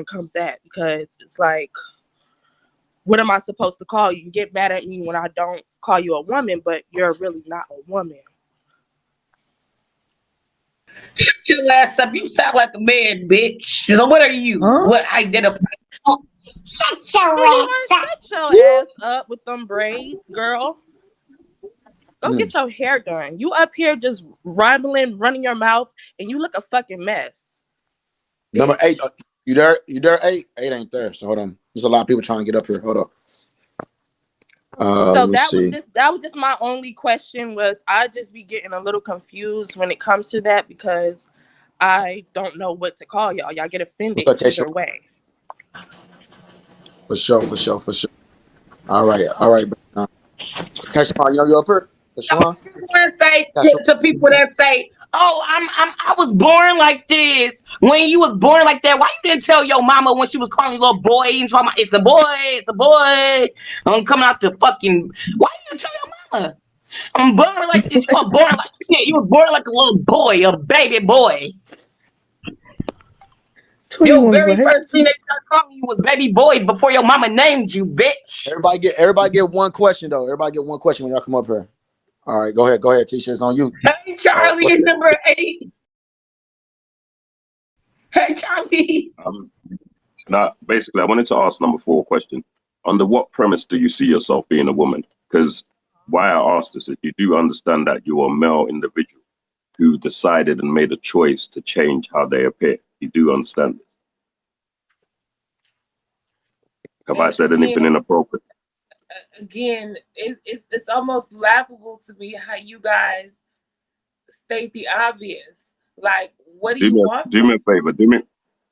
comes at, because it's like, what am I supposed to call you? You get mad at me when I don't call you a woman, but you're really not a woman. Shut your ass up. You sound like a man, bitch. So what are you? Huh? What identify? Shut your 21, ass up. shut your ass up with them braids, girl. Go Mm. get your hair done. You up here just rambling, running your mouth, and you look a fucking mess. Number Bitch. 8. You there? You there? 8. 8 ain't there. So hold on. There's a lot of people trying to get up here. Hold up. So Let me see. that was just my only question. Was I just be getting a little confused when it comes to that, because I don't know what to call y'all. Y'all get What's offended up, K? either way. For sure. For sure. For sure. All right. All right. Keshawn, you know you up here? I Keshawn? just want to say Keshawn. to people that say, "Oh, I was born like this." When you was born like that, why you didn't tell your mama when she was calling you little boy and talking about it's a boy, it's a boy? I'm coming out the fucking. Why you didn't tell your mama? I'm born like this. You were born like shit. You was born like a little boy, a baby boy. Your 21, very right? first thing they started calling you was baby boy before your mama named you, bitch. Everybody get one question though. Everybody get one question when y'all come up here. All right, go ahead. Go ahead, Tisha. It's on you. Hey, Charlie What's is number 8. Hey, Charlie. Um, now, basically, I wanted to ask number 4 question. Under what premise do you see yourself being a woman? Because why I asked this is you do understand that you are a male individual who decided and made a choice to change how they appear. You do understand this. Have I said anything Again, inappropriate? it's almost laughable to me how you guys state the obvious. Like, what do Do you me, want do from me me? a favor.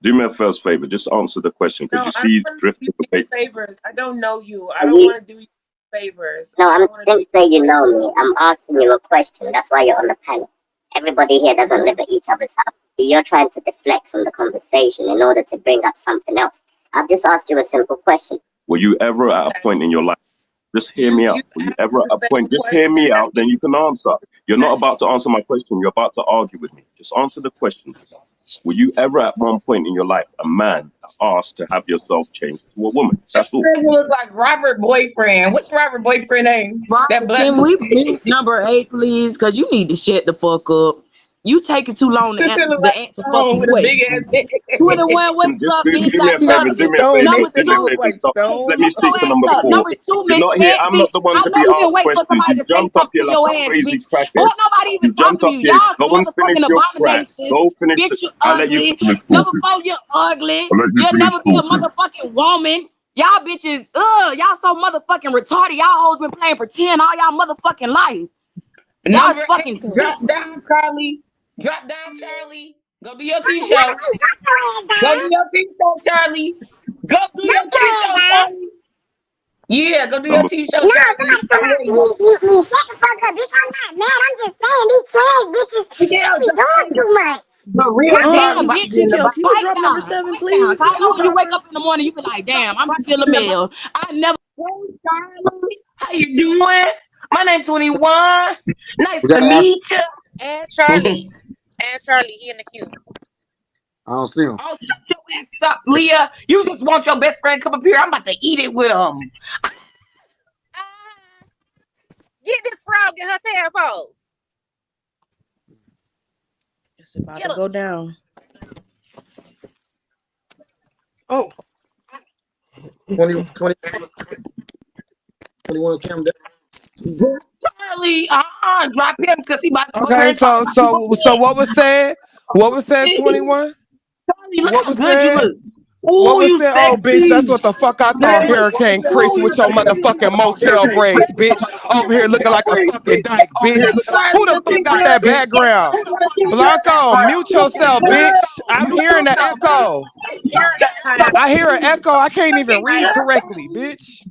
Do me a first favor. Just answer the question because No, you I don't see want to do drift you debate. favors. I don't know you. I don't You, want to do you favors. no, All I I'm want to do didn't is say you know favors. me. I'm asking you a question. That's why you're on the panel. Everybody here doesn't live at each other's house. You're trying to deflect from the conversation in order to bring up something else. I've just asked you a simple question. Were you ever at a Okay. point in your life? Just hear me You out. Were you asked ever at the a same point? Just hear question me that out, then you can answer. You're not I about to answer my question. You're about to argue with me. Just answer the question. Were you ever at one point in your life a man asked to have yourself changed to a woman? That's all. It was like Robert boyfriend. What's Robert boyfriend name? That Robert, black can boy. we mute number 8, please? Because you need to shut the fuck up. You taking too long to This is answer like fucking Stone with a big ass question. head. 21, what's Just up, bitch? do me I a love favor. Do you. me a Stone, favor. Number nigga. Do That me a two, nigga look favor. like bitch. Hey, Let Stone. me shut speak your to ass number up. four. Number two, You're Miss not here. I'm Fancy. not the one I to know be you been asked waiting for questions. somebody You to say jumped up something here to like your a ass, crazy bitch. crackhead. Won't nobody even You talk jumped to up you. here. Y'all Go some and finish motherfucking your crack. abominations. Go finish. Bitch, you I'll let you ugly. finish Number talking. four, you ugly. I'll let you You'll finish never be a talking. motherfucking woman. Y'all bitches, y'all so motherfucking retarded. Y'all hoes been playing pretend all y'all motherfucking life. Y'all is Number fucking 8, sick. drop down, Charlie. Drop down, Charlie. Go do your T Drop your show. ass Go do down. your T show, Charlie. Go do Drop your T your ass show, down. Charlie. Yeah, go do your Number T show, No, Charlie. somebody come I'm up, waiting on please mute me. Shut the fuck up, bitch. I'm not mad. I'm just saying these trans bitches, you. they Yeah, be just doing saying. too much. The real Not Charlie Damn, about to bitch. be in the Fight Yo, box. can you drop number down. 7, Fight down. please? So I Can know you when you drop wake her? up in the morning, you be like, damn, I'm About to be still a in the box. male. I never. Hey, Charlie. How you doing? My name's 21. Nice We to gotta ask. meet you. And Charlie. And Charlie, he in the queue. I don't see him. Oh, shut your ass up, Liyah. You just want your best friend to come up here. I'm about to eat it with him. Ah, get this frog in her tadpoles. It's about Get to her. go down. Oh, 21 Cam down. Charlie, drop him because he about to come up here Okay, and talk so about people so so what was said? What was said? shit. 21. Charlie, look What how was good you said? look. What Ooh, was you said? Oh, bitch, that's sexy. what the fuck I thought. Hey, Hurricane Chris ooh, you with your sexy. motherfucking motel braids, bitch. Over here looking like a fucking dyke, bitch. Who Charlie, the look fuck at got you. that background? Blanco, mute yourself, bitch. I'm hearing the echo. I hear an echo. I can't even read correctly, bitch.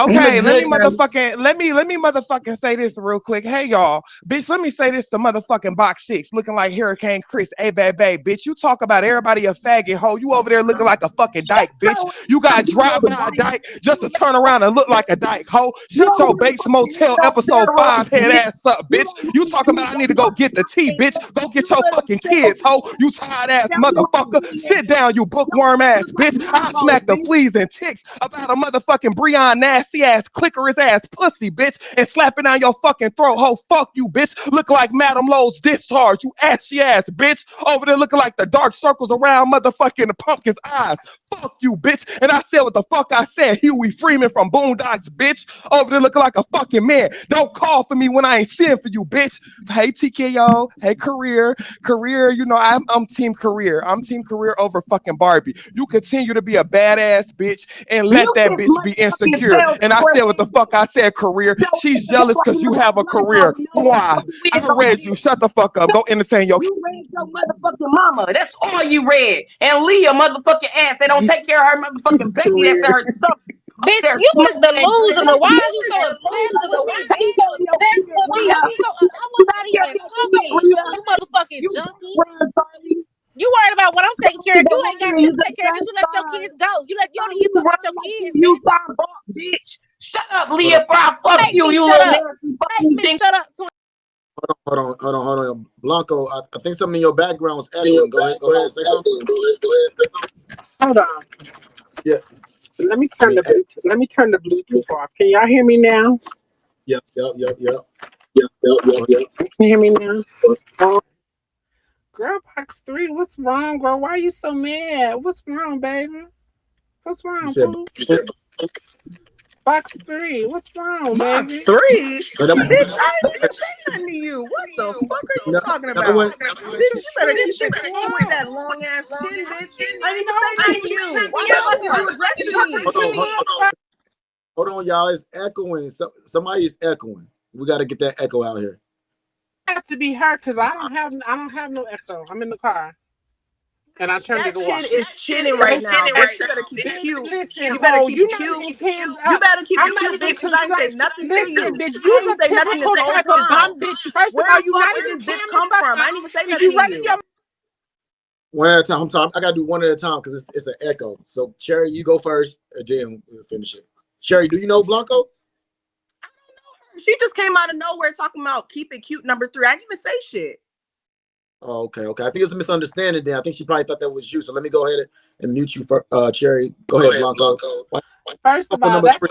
You look Okay, good, Charlie. let me motherfucking say this real quick. Hey y'all, bitch, let me say this to motherfucking box six, looking like Hurricane Chris. Hey baby, bitch, you talk about everybody a faggot hoe. You over there looking like a fucking dyke, bitch. You got drive by a dyke just to turn around and look like a dyke hoe. Shut your Bates Motel episode 5 head ass up, bitch. You talking about I need to go get the tea, bitch. Go get your fucking kids, hoe. You tired ass motherfucker. Sit down, you bookworm ass bitch. I smack the fleas and ticks about a motherfucking Breon nasty ass clickerish ass pussy, bitch, and slap it down your fucking throat, hoe. Fuck you, bitch. Look like Madam Lowe's discharge, you ashy ass bitch. Over there looking like the dark circles around motherfucking the pumpkin's eyes. Fuck you, bitch. And I said what the fuck I said. Huey Freeman from Boondocks, bitch. Over there looking like a fucking man. Don't call for me when I ain't seeing for you, bitch. Hey, TKO. Hey, career. You know, I'm team career. I'm team career over fucking Barbie. You continue to be a badass bitch and let that bitch be insecure. And I said what the fuck I said, career. She's jealous because you have a career. Why? I raised you. Shut the fuck up. Go entertain your You raised your motherfucking mama. That's all you read. And Liyah motherfucking ass. They don't take care of her motherfucking baby that's in her stomach. Bitch, They're you is smoking and delusional. Why drinking. are you so obsessed with me, bitch? Obsessed with me. I was not even talking. You motherfucking junkie. You worried about what I'm taking care of. You ain't got shit to take care of because you let your kids go. You don't even fuck with your kids, bitch. Bitch. Shut up, Hold on, Liyah, before I fuck Make you, me you shut little up. nasty Make fucking me thing. shut up. hold on. Blanco, I think something in your background was echoing. Go ahead, say something. Hold on. Yeah, Let me I turn mean, the Bluetooth. Let me turn the Bluetooth off. Can y'all hear me now? yep. Go Can you hear me now? Oh, girl, box 3, what's wrong, girl? Why are you so mad? What's wrong, baby? What's You wrong, said, boo? Box 3, what's wrong, Box baby? 3? but that, Bitch, I ain't even say nothing to you. What the fuck are you no, talking that about? was Bitch, you better keep it clean with that long ass chin, bitch. I ain't even say nothing to you. Why the fuck is you addressing me? hold on, y'all. It's echoing. Somebody is echoing. We got to get that echo out here. Have to be her because I don't have no echo. I'm in the car and I turned That it off. chin is chinning right now, bitch. You better keep it cute. Listen, You better ho, keep you're it not cute. even panned You up. better keep I'm it not cute, even bitch, because I ain't say concerned. nothing to Listen, you. bitch, I you's ain't a say nothing this typical whole type of time. dumb bitch. First of Where all, the you're fuck not did even this bitch paying the come fuck from? I up. ain't even say Is nothing you to running you. your One at a time. I got to do one at a time because it's an echo. So, Sherry, you go first, and then we'll finish it. Sherry, do you know Blanco? She just came out of nowhere talking about keep it cute #3. I didn't even say shit. Oh, okay. I think it's a misunderstanding then. I think she probably thought that was you. So let me go ahead and mute you for Cherry. Go ahead, Blanco. First of For all, number three.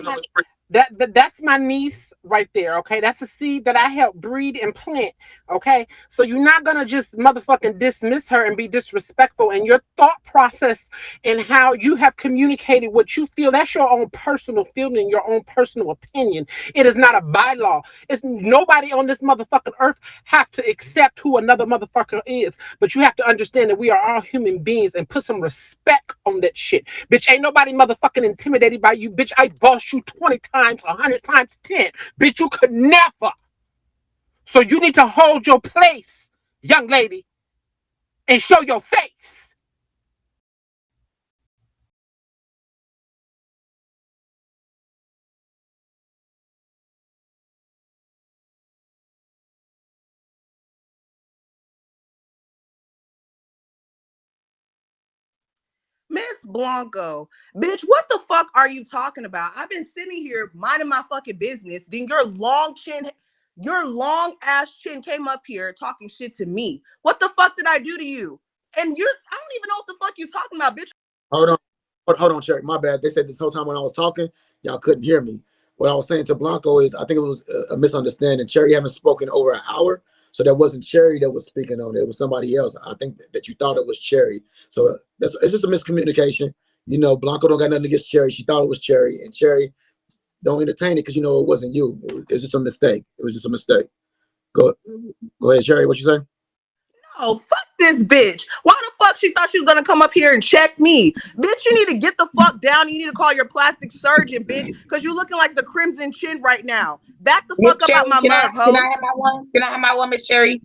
that's my niece right there. Okay, that's a seed that I helped breed and plant. Okay, so you're not gonna just motherfucking dismiss her and be disrespectful. And your thought process and how you have communicated what you feel, that's your own personal feeling, your own personal opinion. It is not a bylaw. It's nobody on this motherfucking earth have to accept who another motherfucker is. But you have to understand that we are all human beings and put some respect on that shit. Bitch, ain't nobody motherfucking intimidated by you. Bitch, I bossed you 20 times, 100 times, 10. Bitch, you could never. So you need to hold your place, young lady, and show your face. Miss Blanco, bitch, what the fuck are you talking about? I've been sitting here minding my fucking business. Then your long ass chin came up here talking shit to me. What the fuck did I do to you? I don't even know what the fuck you talking about, bitch. Hold on. Hold on, Cherry. My bad. They said this whole time when I was talking, y'all couldn't hear me. What I was saying to Blanco is I think it was a misunderstanding. Cherry haven't spoken over an hour. So that wasn't Cherry that was speaking on it. It was somebody else. I think that you thought it was Cherry. So it's just a miscommunication. You know, Blanco don't got nothing against Cherry. She thought it was Cherry. And Cherry, don't entertain it because you know it wasn't you. It's just a mistake. It was just a mistake. Go go ahead, Cherry. What you say? Oh, fuck this bitch. Why the fuck she thought she was gonna come up here and check me? Bitch, you need to get the fuck down. You need to call your plastic surgeon, bitch, because you're looking like the Crimson Chin right now. Back the Miss fuck up out Sherry, my mug, can I ho. have my one? Can I have my one, Miss Sherry?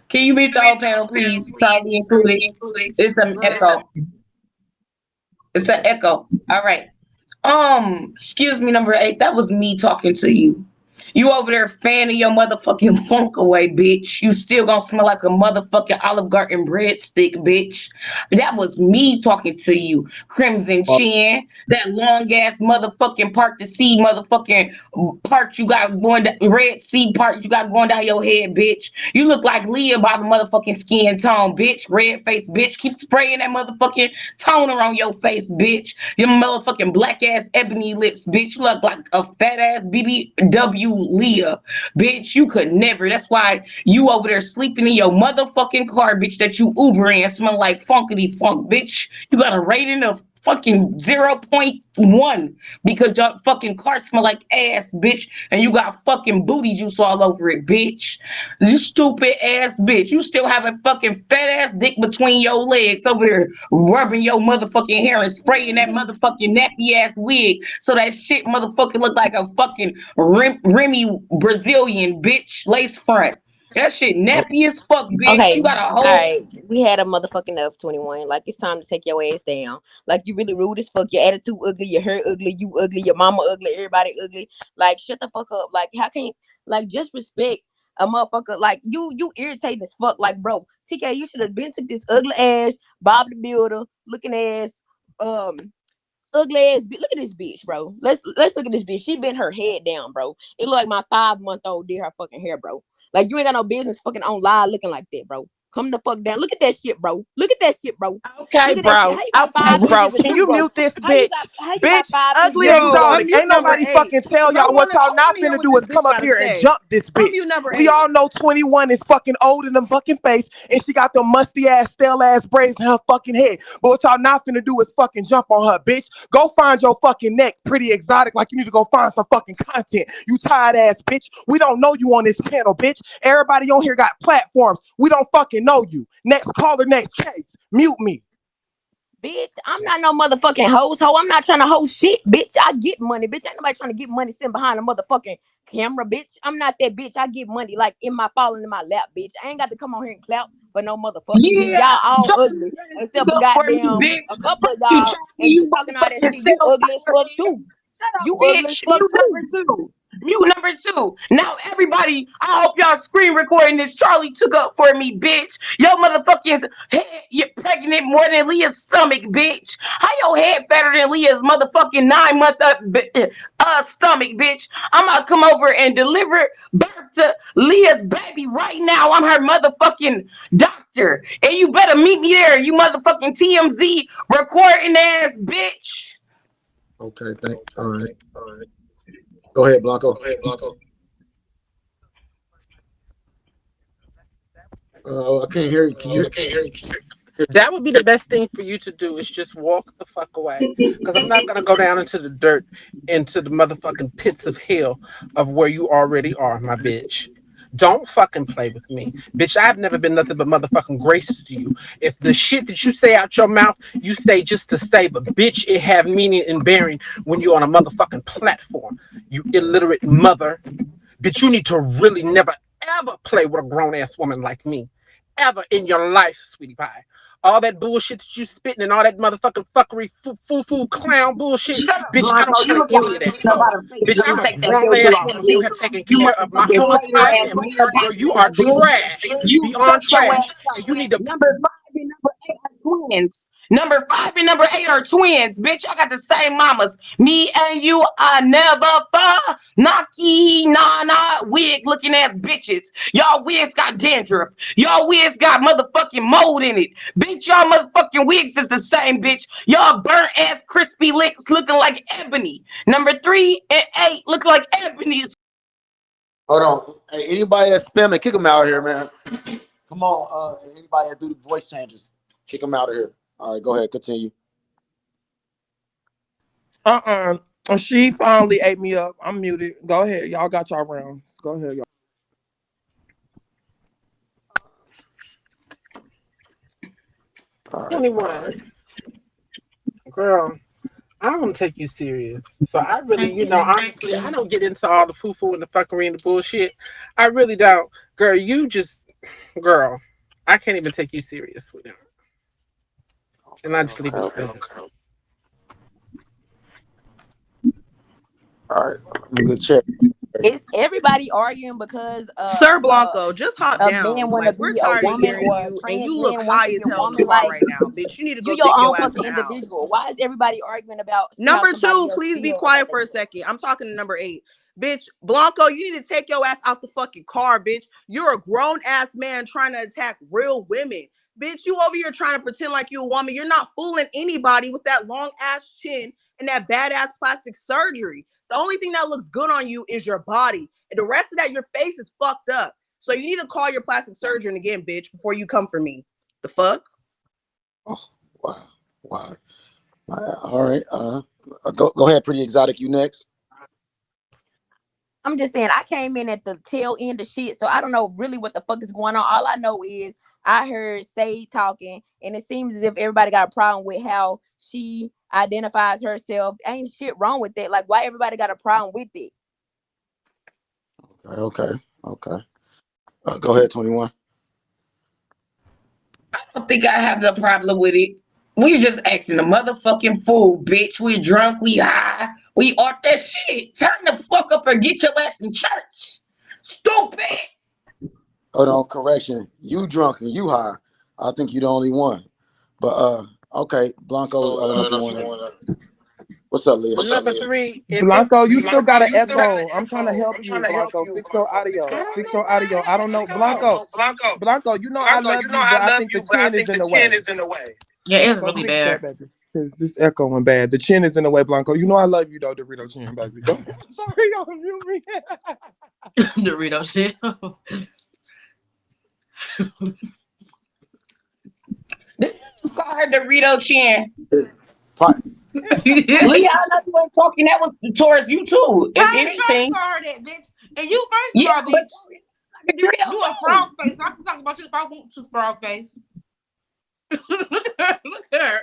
Can you mute the whole panel, please? Charlie included. It's an echo. It's an echo. All right. Excuse me, number 8. That was me talking to you. You over there fanning your motherfucking funk away, bitch. You still gonna smell like a motherfucking Olive Garden breadstick, bitch. That was me talking to you. Crimson Chin, that long ass motherfucking part to see motherfucking part you got going red sea part you got going down your head, bitch. You look like Liyah by the motherfucking skin tone, bitch. Red face, bitch. Keep spraying that motherfucking toner on your face, bitch. Your motherfucking black ass ebony lips, bitch. You look like a fat ass BBW Liyah, bitch. You could never. That's why you over there sleeping in your motherfucking car, bitch, that you Uber in, smell like funkity funk, bitch. You got a rating of fucking 0.1 because your fucking car smell like ass, bitch, and you got fucking booty juice all over it, bitch. You stupid ass bitch. You still have a fucking fat ass dick between your legs over there rubbing your motherfucking hair and spraying that motherfucking nappy ass wig so that shit motherfucking look like a fucking Remy Brazilian bitch lace front. That shit nappy as fuck, bitch. You Okay, got a all whole right. We had a motherfucking F21. Like, it's time to take your ass down. Like, you really rude as fuck. Your attitude ugly. Your hair ugly. You ugly. Your mama ugly. Everybody ugly. Like, shut the fuck up. Like, how can you, like, just respect a motherfucker? Like, you irritating as fuck. Like, bro, TK, you should have been took this ugly ass, Bob the Builder looking ass, um, ugly ass bitch. Look at this bitch, bro. Let's look at this bitch. She bent her head down, bro. It look like my 5-month-old did her fucking hair, bro. Like, you ain't got no business fucking on live looking like that, bro. Come the fuck down. Look at that shit, bro. Look at that shit, bro. Okay, Look at that shit. bro. How you got Okay, 5 bro. inches of Can you ingrowth? mute this How you bitch? got Bitch, 5 inches ugly of Yo, ingrowth? exotic. unmute Ain't number nobody 8. fucking tell No, y'all no, what no. I y'all want not to hear finna what do this is bitch come up got to here and say. jump this bitch. Unmute number We 8. all know 21 is fucking old in the fucking face and she got them musty ass, stale ass braids in her fucking head. But what y'all not finna do is fucking jump on her, bitch. Go find your fucking neck pretty exotic like you need to go find some fucking content. You tired ass bitch. We don't know you on this panel, bitch. Everybody on here got platforms. We don't fucking know you. Next caller, next case. Mute me. Bitch, I'm not no motherfucking hoe. I'm not trying to hoe shit, bitch. I get money, bitch. Ain't nobody trying to get money sitting behind a motherfucking camera, bitch. I'm not that bitch. I get money like in my falling in my lap, bitch. I ain't got to come on here and clap for no motherfucking bitch. yeah. Y'all all Charlie ugly. trying to stick Except for up for me, goddamn a bitch. couple Fuck of you, y'all. Charlie. And you You talking all that motherfucking shit. You self ugly as fuck too. Shut up, You ugly as bitch. fuck Mute too. number 2. Mute number 2. Now everybody, I hope y'all screen recording this. Charlie took up for me, bitch. Your motherfucking head, you're pregnant more than Leah's stomach, bitch. How your head better than Leah's motherfucking 9-month stomach, bitch? I'm gonna come over and deliver birth to Leah's baby right now. I'm her motherfucking doctor, and you better meet me there. You motherfucking TMZ recording ass bitch. Okay, all right. Go ahead, Blanco. I can't hear you. Can you? That would be the best thing for you to do is just walk the fuck away. Because I'm not going to go down into the dirt, into the motherfucking pits of hell of where you already are, my bitch. Don't fucking play with me. Bitch, I've never been nothing but motherfucking gracious to you. If the shit that you say out your mouth, you say just to say, but bitch, it have meaning and bearing when you're on a motherfucking platform. You illiterate mother. Bitch, you need to really never ever play with a grown ass woman like me. Ever in your life, sweetie pie. All that bullshit that you spitting and all that motherfucking fuckery, foo clown bullshit. Shut up, Bitch, I Blanco. don't You play look like any of you that, ain't hoe. about to face Bitch, I'm girl a take that grown filter ass off woman of who me. have taken You care of my motherfucking whole predator entire ass family. mayor Girl, you backpacker, are bitch. trash You beyond shut your trash. ass up. And you need to Number 5 and number 8 are twins. Number 5 and number 8 are twins, bitch. I got the same mamas. Me and you are never far. Knocky, nah, wig looking ass bitches. Y'all wigs got dandruff. Y'all wigs got motherfucking mold in it. Bitch, y'all motherfucking wigs is the same, bitch. Y'all burnt ass crispy licks looking like ebony. Number 3 and 8 look like ebony. Hold on. Hey, anybody that's spamming, kick them out of here, man. Come on. Anybody that do the voice changes, kick them out of here. All right, go ahead. Continue. She finally ate me up. I'm muted. Go ahead. Y'all got y'all rounds. Go ahead, y'all. All right. 21. Girl, I don't take you serious. So I really, honestly, I don't get into all the foo and the fuckery and the bullshit. I really don't. Girl, girl, I can't even take you serious, sweetheart. And I just leave it at that. All right, let me go check. Is everybody arguing because Sir Blanco, just hop a man down. want to Like, we're be a tired of woman hearing or a you, and trans you look man wants high to be as a hell in the woman? car Like, right now, bitch. You need to you go your take own your ass in fucking the house. individual. Why is everybody arguing about how Number somebody two, else please be feel and quiet for a everything? second. I'm talking to number 8. Bitch, Blanco, you need to take your ass out the fucking car, bitch. You're a grown ass man trying to attack real women. Bitch, you over here trying to pretend like you a woman. You're not fooling anybody with that long ass chin and that badass plastic surgery. The only thing that looks good on you is your body. And the rest of that, your face is fucked up. So you need to call your plastic surgeon again, bitch, before you come for me. The fuck? Oh, wow, wow. All right. Go ahead, pretty exotic. You next. I'm just saying, I came in at the tail end of shit, so I don't know really what the fuck is going on. All I know is I heard Say talking, and it seems as if everybody got a problem with how she identifies herself. Ain't shit wrong with that. Like, why everybody got a problem with it? Okay. Go ahead, 21. I don't think I have the problem with it. We just acting a motherfucking fool, bitch. We drunk, we high, we off that shit. Turn the fuck up and get your ass in church. Stupid. Hold on, correction. You drunk and you high. I think you the only one. But okay, Blanco. I don't know if you want to. What's up, Liyah? Number 3, if it's Blanco, you still got an echo. I'm trying to help you, Blanco. Fix your audio. Fix your audio. I don't know, Blanco. Blanco, you know I love you, but I think the chin is in the way. Yeah, it's So really fix that, bad. baby. Cause this echoing bad. The chin is in the way, Blanco. You know I love you though, Dorito chin, baby. Go. Sorry, y'all mute me. Dorito shit. Call her Dorito chin. Leah, I know you ain't talking. That was towards you too. If I ain't trying to anything, call her that, bitch. And you, first of yeah, all, but bitch, like a Dorito you a too. frog face. I can talk about you if I want to, frog face. Look at her.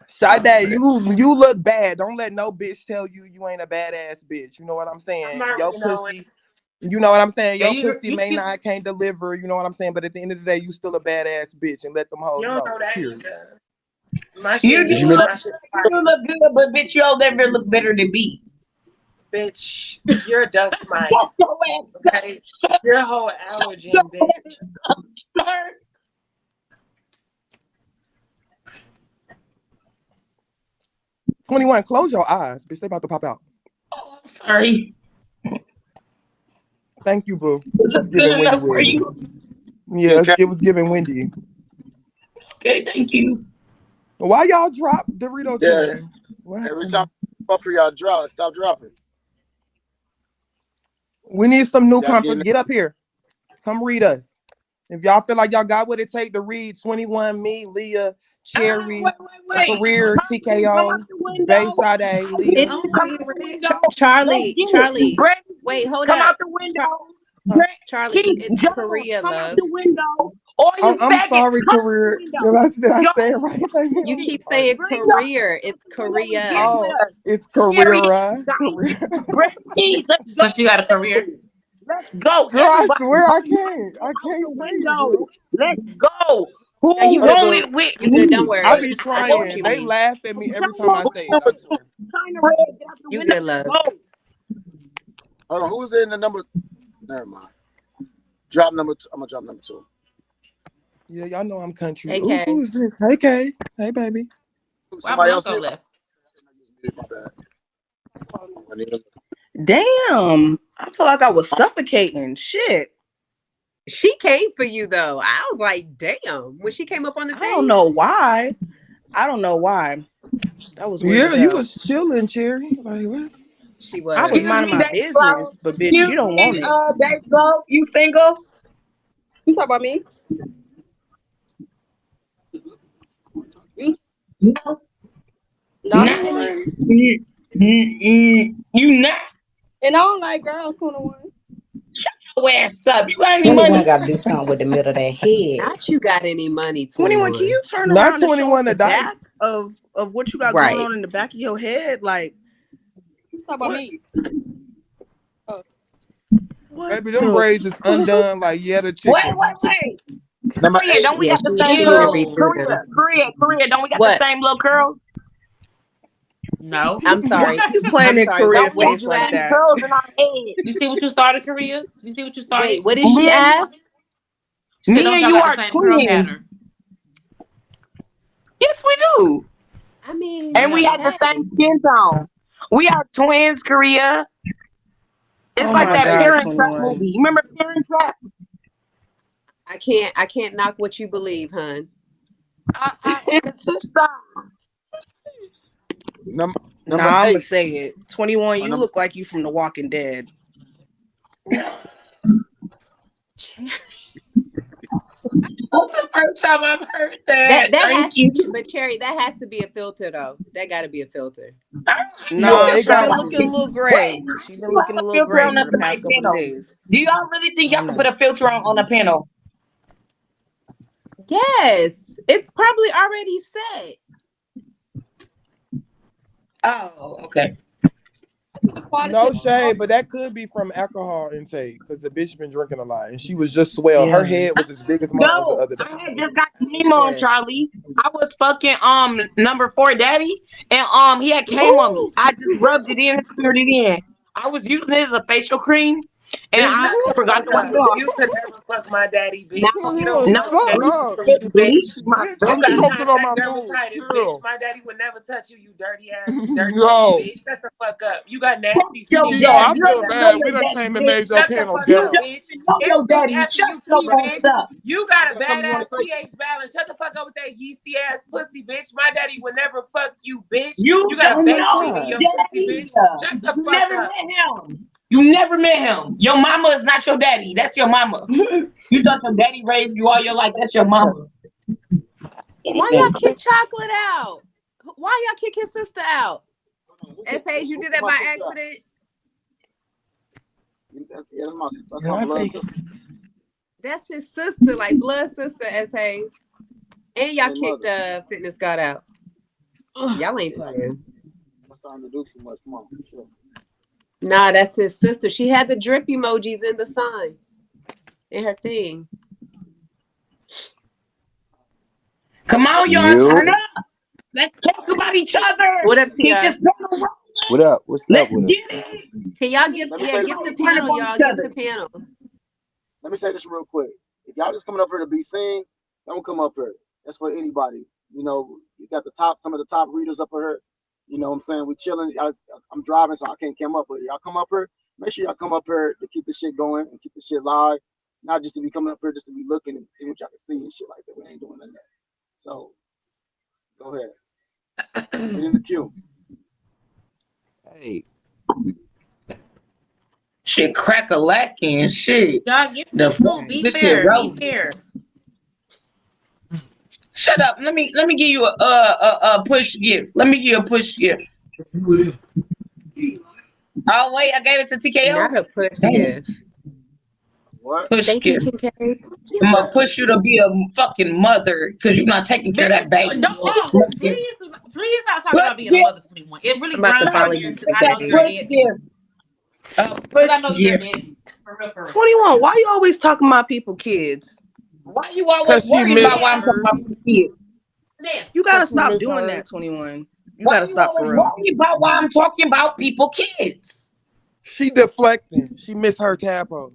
Sade, you look bad. Don't let no bitch tell you you ain't a badass bitch. You know what I'm saying? Your pussy. You know what I'm saying? Yeah, Your pussy may not can't deliver. You know what I'm saying? But at the end of the day, you still a badass bitch, and let them hoes You don't know. know that Period. either. My you shit do Did you is mean look, my shit. you look good, but bitch, you'll never look better than me. Bitch, you're a dust mite. Shut your ass up. Okay? You're a whole allergen, Your bitch. ass up, sir. 21, close your eyes, bitch. They about to pop out. Oh, I'm sorry. Thank you, boo. This is good Giving windy enough for with you. You Yes, okay? it was giving windy. Okay, thank you. Why y'all drop Dorito Yeah. chin? What Every happened? time up here, y'all drop. Stop dropping. We need some new Y'all conference. getting Get up here. Come read us. If y'all feel like y'all got what it take to read 21, me, Liyah, Cherry, Wait. Career, Come TKO, out the window. Bayside, Liyah. Oh Come my out the god. window. Let's Charlie, get it. Charlie. Brett, Wait, hold come up. out the window. Huh? Brett, Charlie, Keith, it's John, Korea, come out love. the window. All you I'm faggots, sorry, come out the Career. window. Did I Y'all say it ain't right? You I'm keep sorry. saying bring your career. ass It's out the window and get Korea. with Oh, us. it's Carry it, Career. guys. Career. Brett, Keith, let's go. So she got a Let's career. go. Let's go. Girl, I Everybody, swear I hurry up can't. and get I out can't the say it, girl. window. Let's go. Who No, you Hold good, want boo. it with You good. Don't me? I worry. be I know All what trying. you you They mean. laugh at me every time I China, say it, I swear. China Red, get out the You window. good, love. Go. on. Who's in the number? Never mind. Drop number 2. I'm gonna drop number 2. Yeah, y'all know I'm country. AK. Ooh, who is this? Hey, Kay. Hey, baby. Why Somebody else Blanco mute? left? My bad. I need to- Damn. I feel like I was suffocating. Shit. She came for you though. I was like, damn. When she came up on the I don't thing, know why. I don't know why. That was weird as Yeah, you hell. was chilling, Cherry. Like, what? she I was was. Excuse minding me, my Dave Glow. business, but bitch, you Excuse don't want me, it. Dave Glow. You single? You talk about me? No. Not Not. anymore. You not. And I don't like girls 21. Your ass up. You got any 21 money? got to do something with the middle of that head. Not you got any money, 21, can 21. you turn Not around and show us 21 the to die. back of what you got going Right. on in the back of your head? Like, You talk about what? me? Oh, What Baby, them the braids is fuck? undone like yeah the Wait, chicken. wait, wait. Number Korea, 8. don't we Yeah, got the she same need to be little through Korea, them. Korea, don't we got the What? same little curls? No. I'm sorry. Why you playing I'm in sorry. Korea What Don't we have face face the like you same ask? that? curls in our head? You see what you started, Korea? You see what you started? Wait, what did she ask? She said, Me don't and y'all you got are the same curl twins. pattern? Yes, we do. I mean, And we No. have the same skin tone. We are twins, Korea. It's Oh like my that God, Parent Trap 21. movie. You remember Parent Trap? I can't knock what you believe, hun. It's a style. Number Nah, I'ma 8. say it. 21, Or you number look like you from The Walking Dead. That's the first time I've heard That that. that has Thank you. but Cherry, that has to be a filter though. That gotta be a filter. I don't have no Yeah, Nah, it filter she on gotta been my be. looking a skin. little Wait, gray. She been you looking have a a little filter gray on for us the somebody past couple of panel? days. Do y'all really think I y'all can put know. a filter on a panel? Yes. It's probably already set. Oh, okay. No shade, but that could be from alcohol intake because the bitch been drinking a lot and she was just swell. Her Yeah. head was as big as mine the No, other day. I had just got Oh came on shit. Charlie. I was fucking number 4 daddy, and he had came on me. Ooh. I just rubbed it in and smeared it in. I was using it as a facial cream, and Bitch, I shut the forgot fuck to wipe up. it off. You could never fuck my daddy, Now, bitch. You don't now know Shut that bleach, up. from it you, bleach bitch. my Bitch, You I'm got face. choking on my contact food. dermatitis, bitch. Chill. My daddy would never touch you, you dirty ass, dirty ass Yo. bitch. Shut the fuck up. You got Fuck nasty your skin, Gio, bitch. I daddy. You Shut don't feel the even know fuck bad. your We up. done daddy, came and bitch. made your Shut the panel fuck You up, ghetto. don't bitch. even know your Everything daddy. after Shut you your cute, ass bitch. up. You got a You got something you want badass to say? pH balance. Shut the fuck up with that yeasty ass pussy, bitch. My daddy would never fuck you, bitch. You You got a don't Oh my baby in know God. your your pussy, daddy. bitch. Shut the You fuck never up. met him. You never met him. Your mama is not your daddy. That's your mama. You thought your daddy raised you all your life. That's your mama. Why y'all kick Chocolate out? Why y'all kick his sister out? S.A. you did that by accident? Yeah, that's Yeah, my I blood think sister. That's his sister, like blood sister, S.A. And y'all Hey, kicked mother. Fitness God out. Y'all ain't playing. I'm starting to do too much. Come on. Chill. Nah, that's his sister. She had the drip emojis in the sign in her thing. Come on, y'all. You, Turn up. Let's talk about each other. What up, Keep Ti? this panel rolling. what up? What's up Let's with get it? it. Can y'all give Let me say this. gift the Turn up panel, on y'all. each Gift other. the panel. Let me say this real quick. If y'all just coming up here to be seen, don't come up here. That's for anybody. You know, you got some of the top readers up here. You know what I'm saying? We chilling. I'm driving, so I can't come up here. Y'all come up here. Make sure y'all come up here to keep the shit going and keep the shit live. Not just to be coming up here just to be looking and see what y'all can see and shit like that. We ain't doing none of that. So go ahead. Get in the queue. Hey, Shit crack-a-lacking and shit. Y'all give The them too. fuck Be this shit fair. Be rolling. fair. Shut up. Let me give you a push gift. Let me give you a push gift. Oh wait, I gave it to TKO. Not a push Damn. gift. What? Push Thank you, gift. Kincaid. I'm gonna push you to be a fucking mother because you're not taking care of Bitch, that baby. don't please stop talking Push about being a gift. mother 21. It really I'm about to grinds my follow gears you, because I know a you're a Kincaid. push deadbeat. gift. A Because I push know you're a gift. deadbeat. For real, for real. 21, why you always talking about people kids? Why you always because she worrying missed about why I'm Damn. talking about hers. my kids? Damn. You gotta Because she stop missed doing hers. that, 21. You Why gotta you stop always for real. worrying about why I'm talking about people kids? She deflecting. She missed her tadpoles.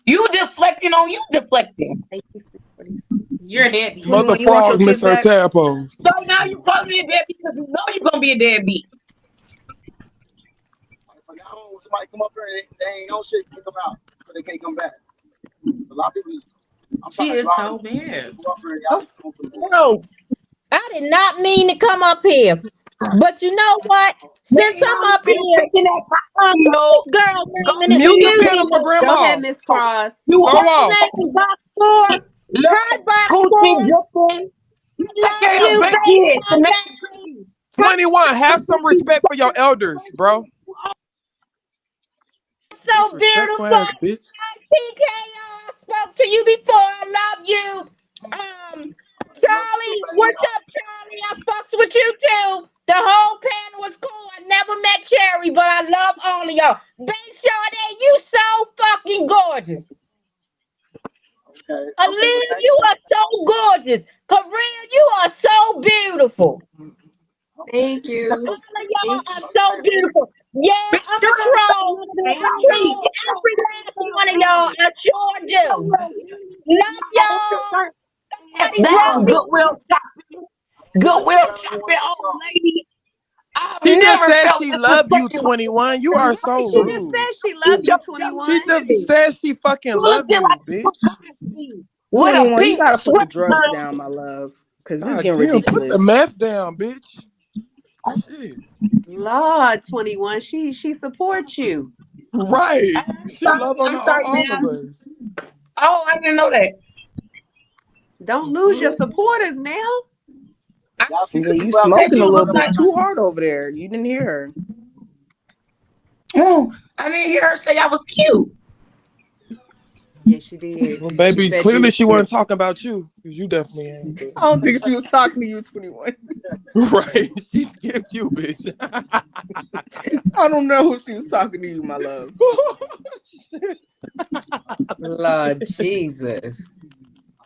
You deflecting on you deflecting. Thank you, sweet 40. You're a deadbeat. Mother 21, you want your frog kids missed her back? tadpoles. So now you calling me a deadbeat because you know you're gonna be a deadbeat. For now, when somebody come up here, they ain't no shit kick them out, so they can't come back. A lot of people just, I'm trying She to is drive so and bad. people up here, and y'all Oh, just on some bullshit. no, I did not mean to come up here. But you know what? Since They I'm on up here here, taking that this title. girl Go name, and Mute the excuse ahead. panel me, for Go ahead, grandma. Miss Cross. You Go her off. name is Box Four. look, Hi, Box coochie Four. dripping. You I take love care of your you, baby, grandkids my and make baby. Hi, 21, have some respect for your elders, bro. so Disrespectful beautiful. ass bitch. TKO, I spoke to you before. I love you. Love you too, Charlie, baby. what's up, Charlie? I fucks with you too. The whole panel was cool. I never met Cherry, but I love all of y'all. Babe Sade, you so fucking gorgeous. Okay. Aaliyah, you are so gorgeous. For real, you are so beautiful. Thank you. All of y'all Thank you. are so beautiful. Yeah, Bitch, I'm you a look like troll. I troll every last one of y'all. I sure do. Love y'all. ass Somebody drop down, me. Goodwill shopping, old lady. I've She just never said felt she loved you, disrespected like 21. You are Right, so she just rude. said she you. loved you, 21. She just said she fucking You look love just you, like a bitch. Cosby with a 21, you pink gotta put the drugs sweatshirt. down, my love, because this is God getting damn, put the ridiculous. meth down, bitch. Shit. Lord, 21. She supports you. Right. She love on I'm sorry, all of ma'am. us. Oh, I didn't know that. Don't The lose your fuck? supporters now. I Y'all see Yeah, this you people out said smoking there she a little looked bit like. too hard over there. You didn't hear her. Oh, I didn't hear her say I was cute. Yes, she did. Well, She baby, said you clearly was she cute. wasn't talking about you. Because you definitely ain't. I don't think she was talking to you, 21. Right. She skipped you, bitch. I don't know who she was talking to you, my love. Lord Jesus.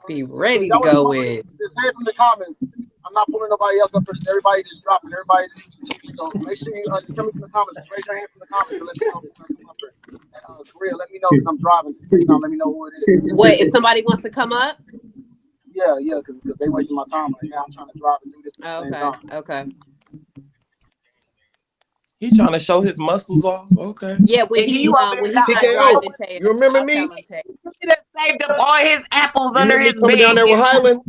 Be So ready to y'all want to go come up in. just say it from the comments. I'm not pulling nobody else up. Everybody just dropping. Everybody just. So make sure you just tell me from the comments. Just raise your hand from the comments and let me know who's going to come up here. And Korea, let me know because I'm driving. At the same time, let me know who it is. What, if somebody wants to come up? Yeah, because they wasting my time right now. I'm trying to drive and do this at the same Okay, time. okay. He trying to show his muscles off. Okay. Yeah, And you over when there he got start all. driving, Tay, You remember I'll tell me? him, Tay. He done saved up all his apples You under remember me his coming down bed. there with Highland?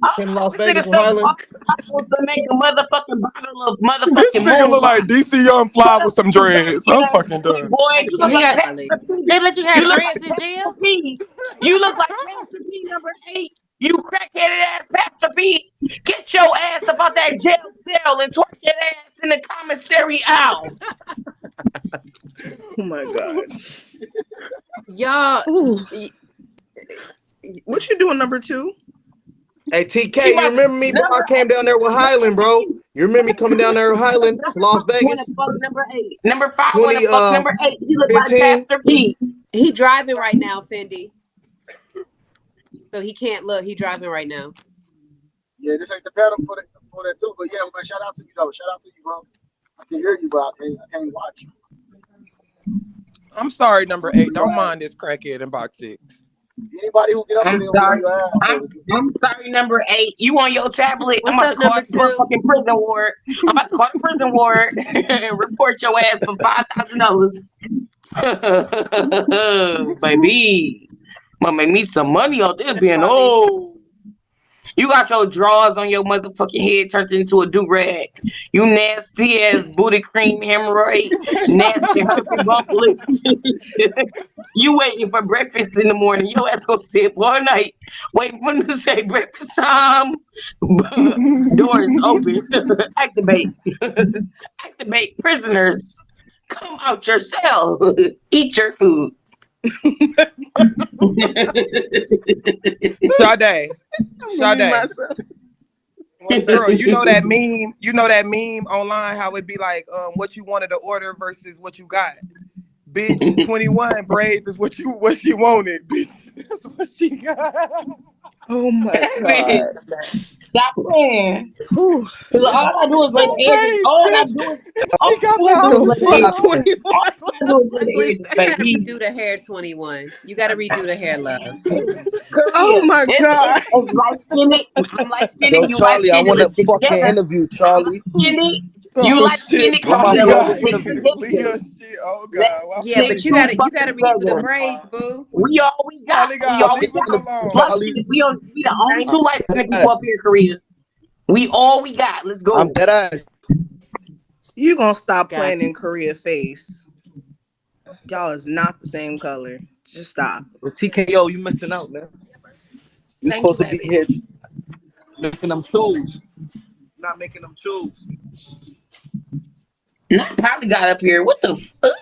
Oh, Came to Las this nigga Vegas with saved up all Highland? his apples to make a motherfucking bottle of This motherfucking nigga look like moonshine. DC Young Fly with some You dirty dreads. I'm ass fucking boy, done. boy. I You look He like got. can't, Charlie. Pastor They P. let you You have look like dreads in jail. Pastor P. You look like Pastor P #8. You crackheaded ass Pastor P. Get your ass about that jail cell and twerk that ass in the commissary aisle. Oh my God. Y'all, Ooh. What you doing, number 2? Hey, He TK, you about to, remember me, bro? I number came down there with Highland, bro. You remember me coming down there with Highland to Las want to Vegas? fuck #8. Number 5 want to fuck 2015. #8. You look like Pastor P. he driving right now, Fendi. So he can't look. He driving right now. Yeah, this ain't the pedal for that too. But yeah, man, shout out to you though. Shout out to you, bro. I can hear you, but I can't watch. I'm sorry, number I'm gonna 8. be your Don't ass. mind this crackhead in box 6. Anybody who get up here, I'm they gonna be on sorry. your ass. So I'm sorry, #8. You on your tablet? I'm What's about to up, call number the 2? fucking prison ward. I'm about to call the prison ward and report your ass for $5,000. Baby, gonna make me some money on this That's being Charlie. old. You got your drawers on your motherfucking head turned into a do-rag. You nasty ass booty cream hemorrhoid. Nasty herpes bump lip. You waiting for breakfast in the morning. Your ass gonna sit all night waiting for them to say breakfast time. Doors open. Activate. Activate prisoners. Come out your cell. Eat your food. Sade. I'm gonna mute Sade. myself. What's girl, you know that meme? You know that meme online how it be like what you wanted to order versus what you got. Bitch, 21 braids is what she wanted, bitch. That's what she got. Oh my Baby, God. stop playing. Whew. Cause all I do is lay No the edges. braids, bitch. All She got I the do is The whole lay the shit fuck, edges. on. 21? All I do is lay That's the what he edges, You said. gotta baby. redo the hair, 21. You gotta redo the hair, love. Oh Korea. my It's God. light skinned. I'm light Yo, skinned. You light Charlie, I skinned. want to Let's stick fucking together. interview I'm light Charlie. skinned. You Oh light skinned. shit. Where Come my here. Let's Leah. fucking stick interview? Leah together. shit. Oh god. Let's Why Yeah, fuck stick but with you you? gotta fucking redo the together. braids, boo. We all we got. Charlie We got all we leave got. us Fucking interview, alone. Light Charlie. skinned. We the only I'm two light skinned dead people up here, Korea. We all we got. Let's I'm go. dead ass. You gonna stop Got playing in Korea face. Y'all is not the same color. Just stop. Well, TKO, you missing out, man. You Thank you, supposed to be baby. here making them shoes. Not making them shoes. Not probably got up here. What the fuck?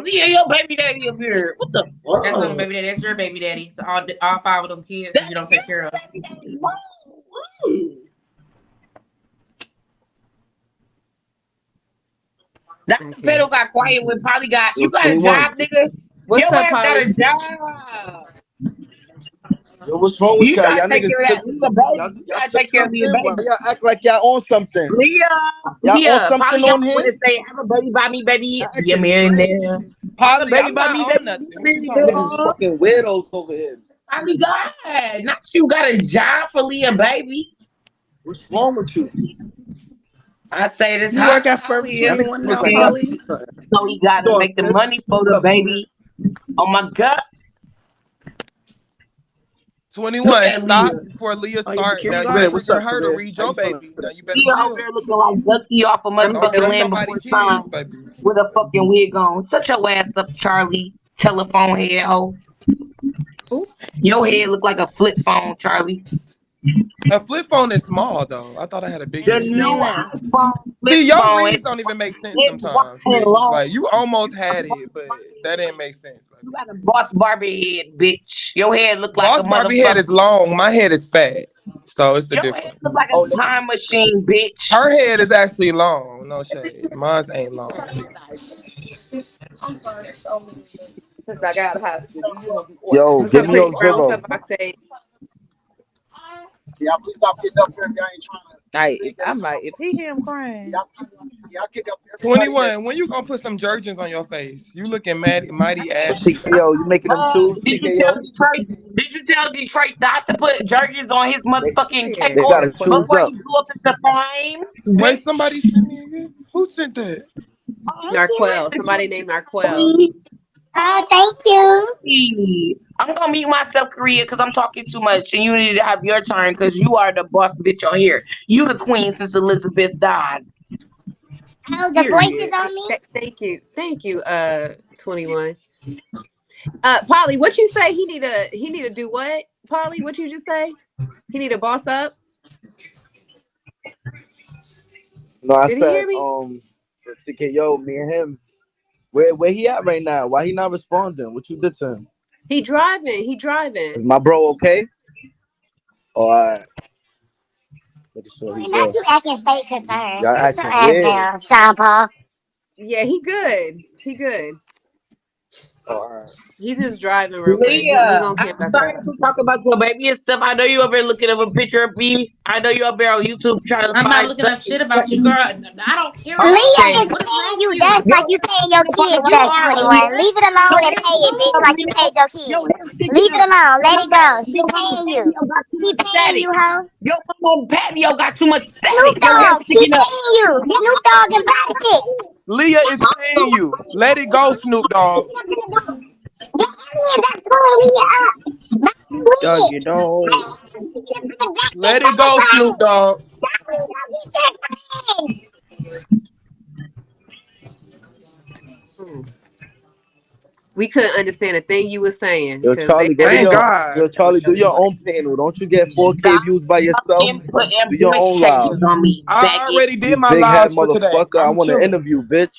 Leah, your baby daddy up here. What the That's not my fuck? baby daddy. That's your baby daddy. It's all 5 of them kids that That's you don't take care your of. baby daddy. Whoa. Ooh. Dr. okay. Pedo got quiet when Polly got. Yo, You got a 21. job, nigga. What's Your up, ass got Polly? a job. Yo, what's wrong with You y'all? gotta Y'all take niggas care of that took Leah baby. y'all You y'all gotta took take care of Leah something? Why baby. y'all act like y'all own something? Y'all own Leah, something probably on y'all here? wanna say, have a baby by me, baby. Y'all Be a acting strange. millionaire. Have a Polly, baby I'm by not me, on baby. Be nothing. a What you Y'all talking niggas is about? millionaire. fucking weirdos over here. I be glad. Not you got a job for Leah baby. What's wrong with you? I say this You hot work at out Forever Y'all here. niggas 21 look now, like y'all Okay. Polly? see something. So he gotta Dog, make the sis. money for What's the up, bro? baby. Oh my god. Look 21. at Stop Leah. before Leah Oh, your start. Now security you guard? Career, what's trigger up, her to career? read How your you feeling? baby. Now you better Leah over chill. there looking like Ducky off a I'm Don't good. motherfucking hurt land somebody before kids, time baby. with a fucking wig on. Shut your ass up, Charlie. Telephone head hoe. Ooh. Your head look like a flip phone, Charlie. A flip phone is small though. I thought I had a bigger The head. new Nina. iPhone flip See, your phone, reads don't even make sense it's sometimes, wide and bitch. long. Like you almost had it, but that didn't make sense, You baby. got a boss Barbie head, bitch. Your head look like a Boss Barbie head is motherfucker. long. My head is fat. So it's the Your head difference. look like Oh, a time machine, bitch. Her head is actually long. No shade. Mine ain't long. Since I got hostage, you gonna be yo, What's give up, me your Chris Brown? What's up, zero. Box 8? Y'all please stop getting up here if y'all ain't trying to like make that I'm into my like, if he hear him crying, y'all kick up everybody that 21. When you gonna put some jergens on your face? You looking mighty ashy. TKO, you making them choose? Did you tell TKO? Detroit? Did you tell Detroit not to put jerkins on his They, motherfucking cake Period. they gotta choose before up. he blew up into flames, Wait, bitch? somebody sent me again? Who sent that? Thank you. Narquel. Somebody named Narquel. Oh, thank you. I'm gonna mute myself, Korea, because I'm talking too much, and you need to have your turn because you are the boss bitch on here. You the queen since Elizabeth died. Oh, the voice is Period. on me. Thank you. Thank you, 21. Polly, what you say? He need to do what? Polly, what you just say? He need to boss up? No, I Did he said, hear me? TKO, me and him. Where he at right now? Why he not responding? What you did to him? He driving. He driving. Is my bro okay? All right, making sure he And not good. you acting fake concerned. Y'all Sit your acting ass weird. down, Sean Paul. Yeah, he good. He good. All right. He's just driving real quick. He Leah, gonna I'm camp back sorry up. to talk about your baby and stuff. I know you over there looking at a picture of me. I know you up there on YouTube trying to I'm not find looking up something. shit about you, girl. I don't care about Leah Okay. you. is What is paying wrong with you you? dust Your like you hair paying your sticking up on the kids You dust, right are a side. 21. whore. Leave it alone Your and hair pay it, sticking bitch, up, like you Leah. paid your Your kids. hair sticking Leave it up. alone. Oh Let my it go. God. She Your mama paying you. patio got too She much paying static. you, hoe. Your mama patio got too much Snoop static. Your hair Dogg, she sticking up. paying you. Snoop Dogg and Plastic. Leah is paying you. Let it go, Snoop Dogg. The alien that's pulling me up. Dog, Weed. you know. Let it go, Snoop Dogg. Hmm. We couldn't understand a thing you were saying Yo, because they Charlie, go had to it. Thank your God. Charlie, do your own panel. Don't you get 4K Stop views by yourself? fucking putting Do your voice own live. changers on me, I already faggot. did You my big head lives for today. motherfucker. I I'm want to chilling. interview, bitch.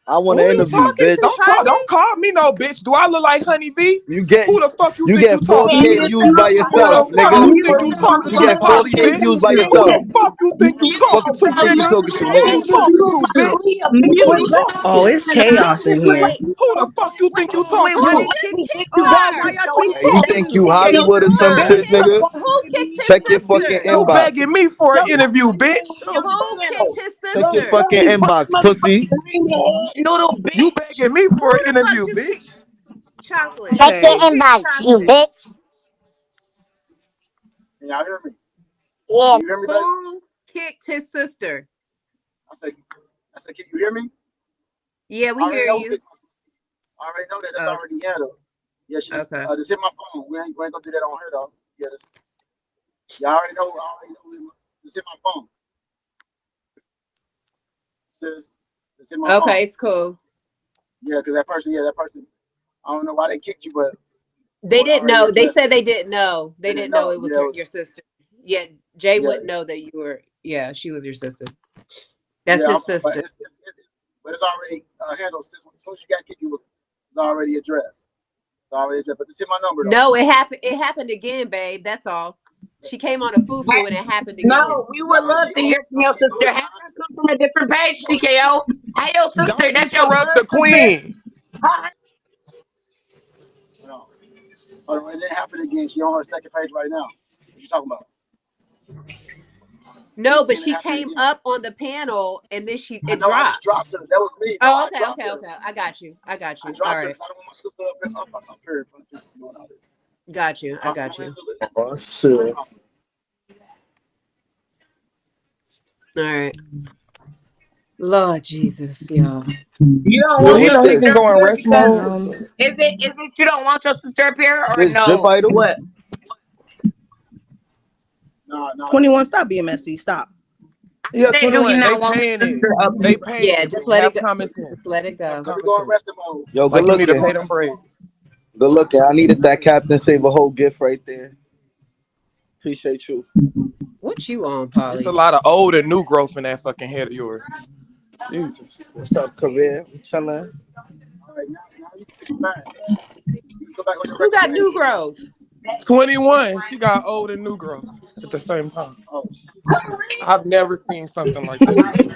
I want Who to you interview, talking to, bitch. Charlie? Don't call me no bitch. Do I look like Honey V? You get Who the fuck you you think you get talking Man, 4K to? you views by Who yourself, the fuck nigga. you think you talking You to, get pussy 4K bitch? views by Who yourself. the fuck you think you talking to, Fuck you nigga? talking to, Who nigga. you talking to, bitch? Who you talking Oh, to? it's chaos in here. Wait, Who the fuck you think you wait, talking why to? did kick Oh, why her? y'all keep Hey, you kicking think you me? Hollywood or some Who shit, kicked? nigga? Who kicked his Check your fucking sister? You inbox. begging me for an interview, bitch. Who kicked his Check your sister? fucking inbox, pussy. noodle You bitch. begging me Who for an the fuck interview, just bitch. chocolate? Check your Who Okay. kicked inbox, you chocolate? bitch. Can y'all hear me? Yeah. Can you hear me, baby? Who kicked his sister? I said, can you hear me? Yeah, I we already hear know who you. picked my sister. I already know that. That's Oh, already handled. Yeah, she okay. just hit my phone. We ain't gonna do that on her though. Yeah, y'all already know. I already know. Just hit my phone. Sis, just hit my phone. Okay, it's cool. Yeah, because that person. I don't know why they kicked you, but They it was didn't already know. They addressed. said they didn't know. They They didn't didn't know know. it was Yeah, her, your sister. Yeah, Jay yeah, wouldn't know that you were. Yeah, she was your sister. That's yeah. his But sister. it's already handled. Since as soon as you got kicked, it's already addressed. It's already addressed. But just hit my number though. No, it happened. It happened again, babe. That's all. She came on a foo-foo and it happened again. No, we would No, love she to oh hear from no, your she sister. oh Have her come from a different page, TKO. Hey, your sister, Don't that's your interrupt blood the sister. queen. Hi. no. Oh, it didn't happen again. She on her second page right now. What you talking about? No, but Saying it she happened came again. up on the panel and then I it know I just dropped. dropped her. That was me. No, Oh, I okay, dropped okay, her. okay. I got you. I got I you. All dropped her right. because I don't want my sister up here in front of people doing all this. Got you. I got you. Oh shit. All right. Lord Jesus, y'all. You don't Do Yo, want he your what's know he this? can sister up go in here rest because mode? Um, is it you don't want your sister up here or This Drip no? Idol? What? No, 21, stop being messy. Stop. Yeah, Say, do he 21. They not want his paying it. sister up They here? paying Yeah, it, just boo. let it Have go. common sense. Just let it Have go. let me common go in sense. resting mode. Yo, good Like you need to looking. pay them braids. Good looking. I needed that Captain Save a whole gift right there. Appreciate you. What you on, It's a Polly? lot of old and new growth in that fucking head of yours. Jesus. What's up, career? We chilling. All right, now you can get back. You can go back on your Who regular got new page. growth? 21. She got old and new growth at the same time. Oh, I've never seen something like that before.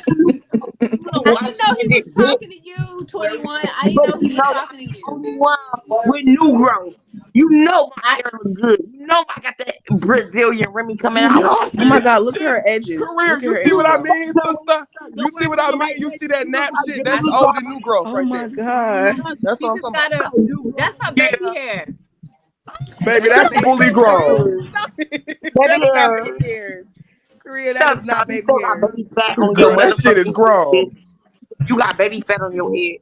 No, I I didn't know he said was it, bitch. talking to you, 21. I didn't But know he you was know talking to that's the you. only one with new growth. You know my I hair look good. You know I got that Brazilian Remy coming You out. Oh my see God, look at shit. her edges. Career. Look at You her see what edges, I y'all. mean, sister? Your You see ass what on I the right mean? You way. see that You know nap my shit? baby That's look old all and new growth Oh right my there. God. That's what she I'm just talking about. got a new growth. that's her baby Yeah. hair. Baby, That's her that's baby fully hair. grown. Stop it. Baby That's not hair. baby hairs. Korea, that Shut is up, stop. not You baby still got hairs. baby fat on your Girl, that shit is motherfucking head, grown. bitch. You got baby fat on your head.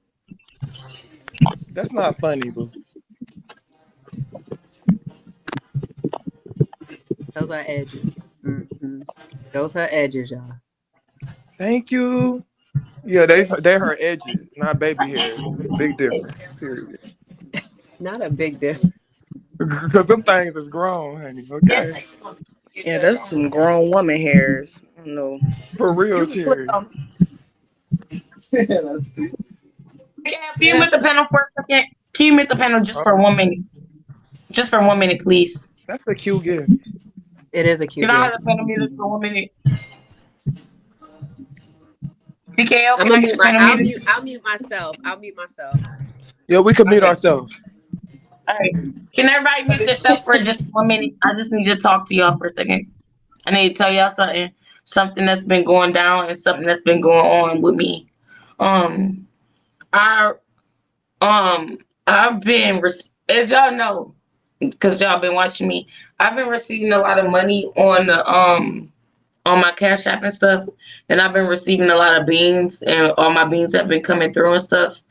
That's not funny, boo. Those are edges. Those are edges, y'all. Thank you. Yeah, they her edges, not baby hairs. It's a big difference. Period. Not a big difference. Because them things is grown, honey. Okay. Yeah, that's some grown woman hairs. I don't know. For real, You can click Cherry. on. Can you mute the panel for a second? Can you mute the panel just for Uh, 1 minute? Just for 1 minute, please. that's a cute gift. It is a Can cute I have gift. the panel muted for 1 minute? TKO, I'm can gonna I get mute the my. panel muted? I'll mute myself. I'll mute myself. Yeah, we could meet Okay. ourselves. All right. Can everybody mute themselves for just 1 minute? I just need to talk to y'all for a second. I need to tell y'all something. Something that's been going down and something that's been going on with me. Um, I I've been as y'all know, because y'all been watching me. I've been receiving a lot of money on my Cash App and stuff, and I've been receiving a lot of beans, and all my beans have been coming through and stuff.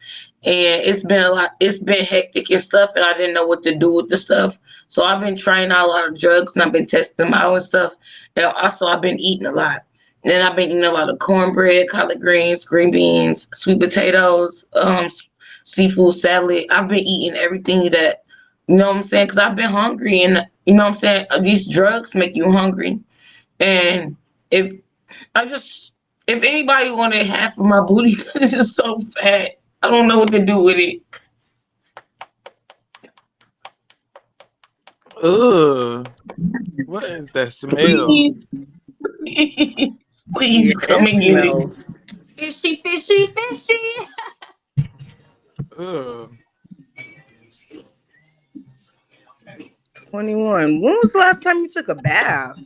And it's been a lot. It's been hectic and stuff, and I didn't know what to do with the stuff. So I've been trying out a lot of drugs, and I've been testing them out and stuff. And also, I've been eating a lot. And I've been eating a lot of cornbread, collard greens, green beans, sweet potatoes, seafood salad. I've been eating everything that, you know what I'm saying? Because I've been hungry, and you know what I'm saying. These drugs make you hungry, and if I just if anybody wanted half of my booty, it's just so fat. I don't know what to do with it. Ugh. What is that smell? Please, please Yeah, come it and get it. smells. Fishy, fishy, fishy. Ugh. 21. When was the last time you took a bath?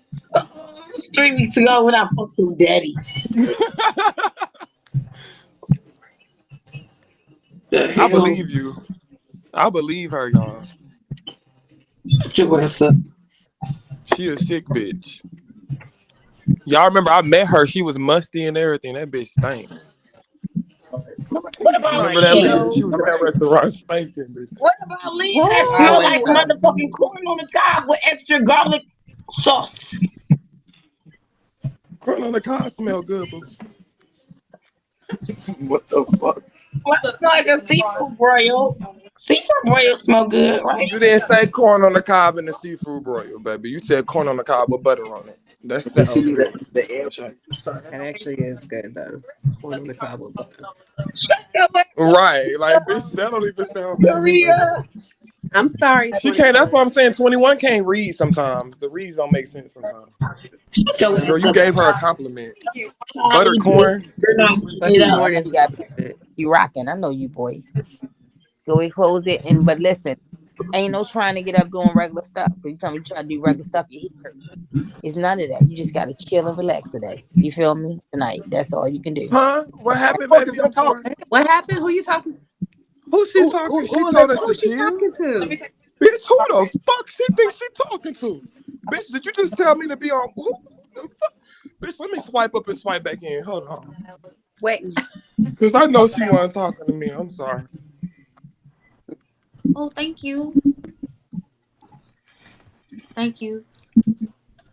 It's 3 weeks ago when I fucked your daddy. The I hell? believe you. I believe her, y'all. Shut your ass up. She a sick bitch. Y'all remember I met her. She was musty and everything. That bitch stank. Number What eight. Smell about like Remember that, Leah? Leah? She Cheetos. was in Number that eight. restaurant stinking, bitch. What about Leah that smell Always like so. motherfucking corn on the cob with extra garlic sauce? Corn on the cob smell good, boo. What the fuck? Well, it smell like a seafood broil. Seafood broil smell good, right? You didn't say corn on the cob and the seafood broil, baby. You said corn on the cob with butter on it. That Did she sounds leave good. the air check? That actually is good though. Corn on the cob with butter. Shut your ass Right. Like, bitch, up, that don't even sound good either. Maria. I'm sorry, She can't, that's 21. what I'm saying. 21 can't read sometimes. The reads don't make sense sometimes. Shut your Girl, ass you up, gave her a compliment. Butter Charlie, bitch. corn. You're not Butter eating it Yeah, up. I corn know is you got really good. you rocking. I know you, boy. Go we close it and but listen. Ain't no trying to get up doing regular stuff. If you tell me you try to do regular stuff, your head hurt. It's none of that. You just gotta chill and relax today. You feel me? Tonight. That's all you can do. Huh? What happened, baby? I'm sorry. What happened? Who you talking to? Who she talking? She told us to Who she chill. talking to? Bitch, who the fuck she thinks she talking to? Bitch, did you just tell me to be on? Who the fuck? Bitch, let me swipe up and swipe back in. Hold on. Wait. Because I know she wasn't talking to me. I'm sorry. Oh, thank you. Thank you.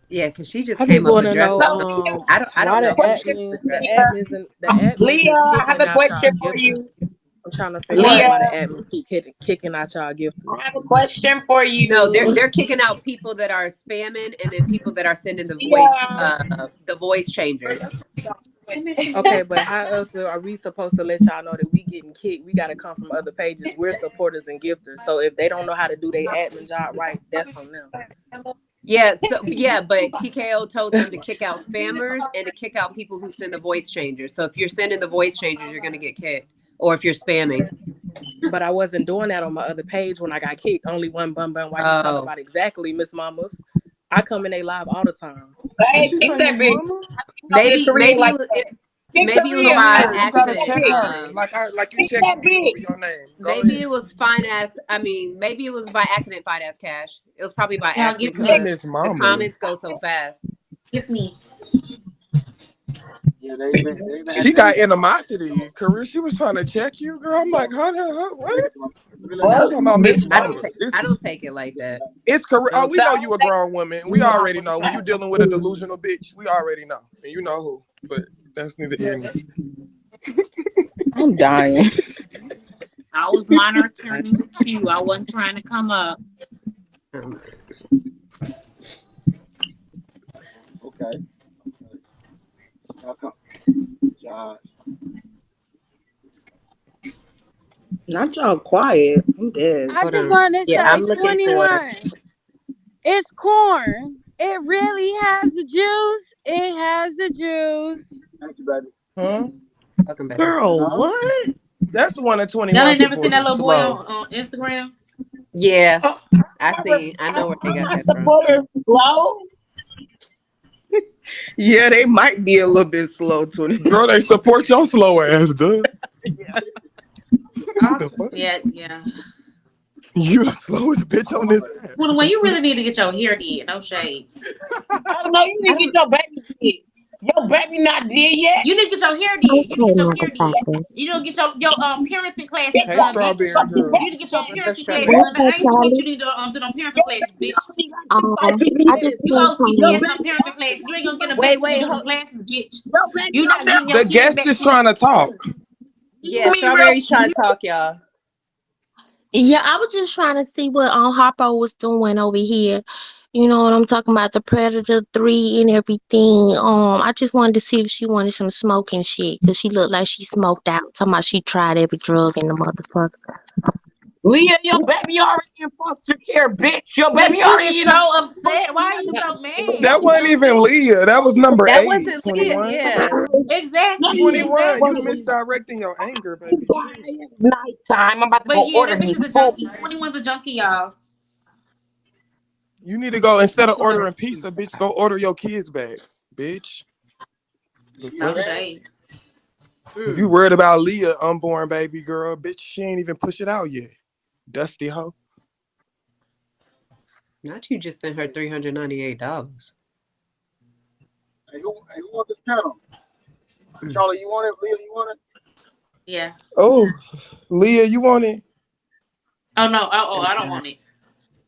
Yeah, because she just I came just up want to addressing know So, something. Leah, I don't why know the who she admins was the addressing. admins and the admins is Leah, I have kicking a out y'all question for gifters. you. I'm trying to figure out What? why the Leah, admins keep kicking out y'all I gifters. have a question for No, you. they're kicking out people that are spamming and then people that are sending Leah. the voice changers. Okay, but how else are we supposed to let y'all know that we getting kicked? We got to come from other pages. We're supporters and gifters. So if they don't know how to do their admin job right, that's on them. Yeah, but TKO told them to kick out spammers and to kick out people who send the voice changers. So if you're sending the voice changers, you're gonna get kicked. Or if you're spamming. But I wasn't doing that on my other page when I got kicked. Only one bum bum. Why you talk Oh. about exactly, Miss Mamas? I come in they live all the time. Did Hey, she kick say that Miss bitch. Mama? Don't get Korean like that. Kick Maybe it was Korea. Go by ahead. You gotta accident. check her. Like you Kick check that me over bitch. your name. Go Maybe ahead. it was fine ass. I mean, maybe it was by accident, fine ass cash. It was probably by Y'all accident give because Not me. Miss the Mama. comments go so fast. Give me. Yeah, they even had She got to. animosity. Career, she was trying to check you, girl. I'm like, how the hell? What? You Well, talking about Miss bitch, Mama? I don't take it like that. It's career. Oh, Don't. we know you a grown woman. We already know when you dealing with a delusional bitch. We already know, and you know who. But that's neither here nor there. I'm dying. I was monitoring the queue. I wasn't trying to come up. Okay. Y'all come. Josh. Not y'all quiet. I'm dead. I Hold just on. wanted to Yeah, say I'm looking for. 21. It's corn. It really has the juice. It has the juice. Thank you, baby. Huh? Welcome back. Girl, Huh? what? That's the one at Y'all 21 ain't never seen that supported little boy slow. on Instagram? Yeah, I I know where they got that from. support her slow. Yeah, they might be a little bit slow, 20. Girl, they support your slow ass, duh. Yeah. The fuck? Yeah, yeah. You the slowest bitch on this app. When you really need to get your hair did, no shade. Oh no, you need I to get don't. your baby did. Your baby not did yet. You need to get your hair did. You need to Okay, get your hair did. motherfucker. You don't get your parenting classes Get Hey, your done, bitch. strawberry motherfucking girl. You need to get your baby What's parenting up, classes strawberry? done. What's up, I ain't forget Charlie? you need to do them parenting Your classes, baby bitch. already got 2 I years. just You came supposed to be Your from getting baby some parenting classes. You ain't gonna get them Wait, back till you wait, do them hold. classes, bitch. your baby You not getting already your The kids guest back is till trying to talk. you Yeah, me real strawberry's trying to talk, y'all. Yeah, I was just trying to see what Harpo was doing over here. You know what I'm talking about, the Predator 3 and everything. I just wanted to see if she wanted some smoking shit, because she looked like she smoked out. Talking about she tried every drug in the motherfucker. Leah, your baby already in foster care, bitch. Your But baby she already is in so upset. Why are you No, so That mad? wasn't even Leah. That was number that 8, wasn't Leah. 21. Yeah. Exactly, 21, you exactly. misdirecting your anger, baby. Why Chill. it's nighttime. I'm about to But go yeah, order that bitch me is a food. junkie. 21's a junkie, y'all. You need to go, instead of ordering pizza, bitch, go order your kids back, bitch. The No fuck? shade. You worried about Leah, unborn baby girl, bitch. She ain't even push it out yet. Dusty hoe. Not you just sent her $398. Hey, who want this panel? Charlie, you want it? Leah, you want it? Yeah. Oh, Leah, you want it? Oh no. Oh, I don't want it.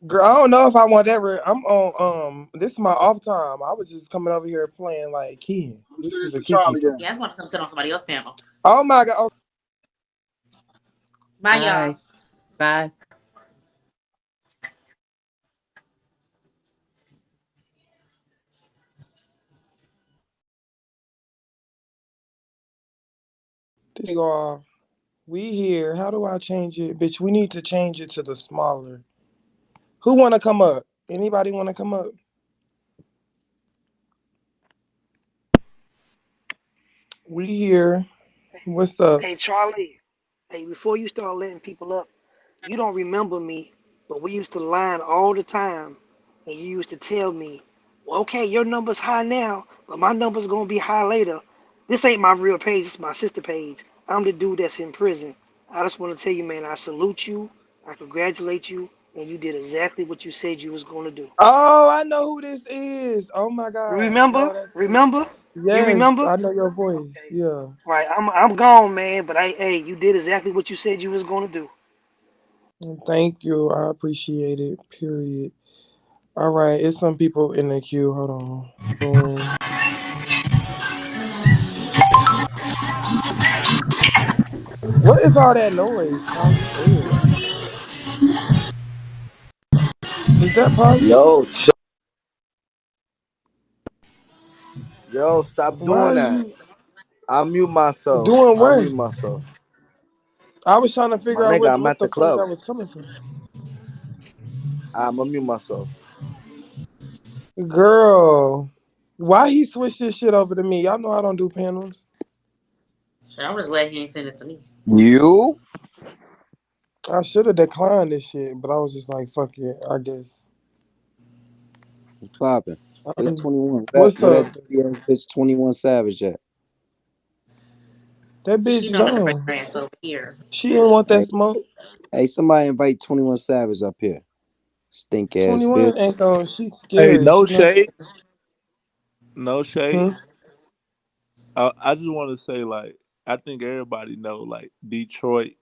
Girl, I don't know if I want that. I'm on, this is my off time. I was just coming over here playing like Ken. I'm This sending was this a to Kiki Charlie time. then. Yeah, I just want to come sit on somebody else's panel. Oh my God. Oh, Bye, y'all. Bye. Bye. there you are. We here. How do I change it? Bitch, we need to change it to the smaller. Who wanna come up? Anybody wanna come up? We here. What's up? Hey, Charlie. Hey, before you start letting people up, you don't remember me, but we used to line all the time, and you used to tell me, well, okay, your number's high now, but my number's gonna be high later. This ain't my real page, it's my sister page. I'm the dude that's in prison. I just want to tell you, man, I salute you, I congratulate you, and you did exactly what you said you was gonna do. Oh, I know who this is. Oh my God. Remember? No, that's it. Remember? You Yes, remember? I know your voice. Yeah. Right, I'm gone, man, but hey, you did exactly what you said you was gonna do. Thank you. I appreciate it. Period. All right, it's some people in the queue. Hold on. Boom. What is all that noise, Polly? Ugh. Is that Polly? Yo, yo, stop Why doing are that. you I mute myself. doing I what? mute myself. I was trying to My figure out nigga, what I'm what at the the fuck club. that was coming from. I'm gonna mute myself. Girl, why he switched his shit over to me? Y'all know I don't do panels. I was glad he ain't send it to me. You? I should have declined this shit, but I was just like, fuck it, I guess. What's poppin'? Hey, Um, 21. what's Where that up? dirty ass bitch 21 Savage at? That She bitch know how to bring gone. her ass over here. She didn't want that Hey, smoke. hey, somebody invite 21 Savage up here. Stink ass bitch. 21 ain't gonna, she's Hey, scary. no She not. shade, no shade. Hmm? I just want to say, like, I think everybody know, like, Detroit,